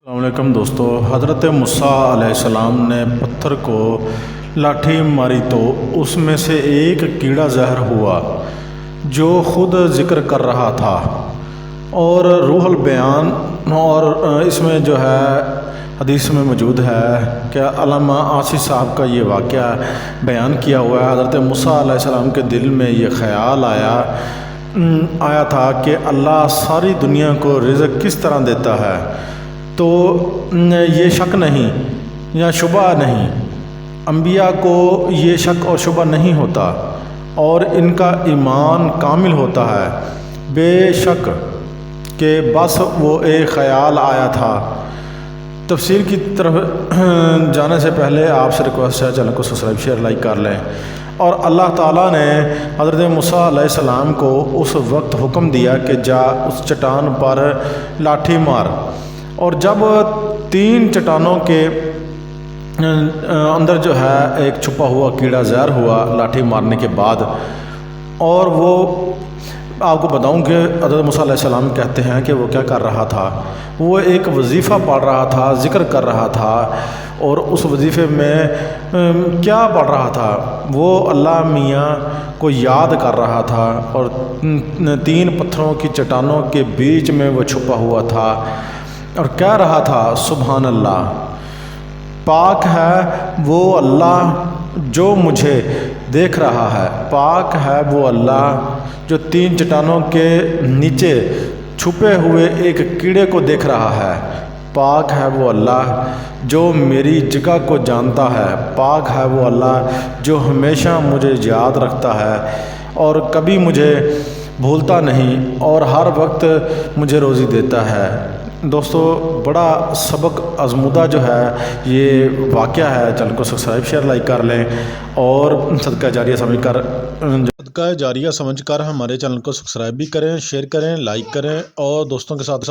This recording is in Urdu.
السلام علیکم دوستو، حضرت موسیٰ علیہ السلام نے پتھر کو لاٹھی ماری تو اس میں سے ایک کیڑا زہر ہوا جو خود ذکر کر رہا تھا، اور روح البیان اور اس میں جو ہے حدیث میں موجود ہے کہ علامہ آصی صاحب کا یہ واقعہ بیان کیا ہوا ہے۔ حضرت موسیٰ علیہ السلام کے دل میں یہ خیال آیا تھا کہ اللہ ساری دنیا کو رزق کس طرح دیتا ہے، تو یہ شک نہیں یا شبہ نہیں، انبیاء کو یہ شک اور شبہ نہیں ہوتا اور ان کا ایمان کامل ہوتا ہے۔ بے شک کہ بس وہ ایک خیال آیا تھا۔ تفسیر کی طرف جانے سے پہلے آپ سے ریکویسٹ ہے چینل کو سبسکرائب شیئر لائک کر لیں۔ اور اللہ تعالیٰ نے حضرت موسیٰ علیہ السلام کو اس وقت حکم دیا کہ جا اس چٹان پر لاٹھی مار، اور جب 3 چٹانوں کے اندر جو ہے ایک چھپا ہوا کیڑا زہر ہوا لاٹھی مارنے کے بعد، اور وہ آپ کو بتاؤں کہ حضرت موسیٰ علیہ السلام کہتے ہیں کہ وہ کیا کر رہا تھا، وہ ایک وظیفہ پڑھ رہا تھا، ذکر کر رہا تھا، اور اس وظیفے میں کیا پڑھ رہا تھا، وہ اللہ میاں کو یاد کر رہا تھا، اور 3 پتھروں کی چٹانوں کے بیچ میں وہ چھپا ہوا تھا اور کہہ رہا تھا سبحان اللہ، پاک ہے وہ اللہ جو مجھے دیکھ رہا ہے، پاک ہے وہ اللہ جو 3 چٹانوں کے نیچے چھپے ہوئے ایک کیڑے کو دیکھ رہا ہے، پاک ہے وہ اللہ جو میری جگہ کو جانتا ہے، پاک ہے وہ اللہ جو ہمیشہ مجھے یاد رکھتا ہے اور کبھی مجھے بھولتا نہیں اور ہر وقت مجھے روزی دیتا ہے۔ دوستو، بڑا سبق آزمودہ جو ہے یہ واقعہ ہے، چینل کو سبسکرائب شیئر لائک کر لیں اور صدقہ جاریہ سمجھ کر ہمارے چینل کو سبسکرائب بھی کریں، شیئر کریں، لائک کریں اور دوستوں کے ساتھ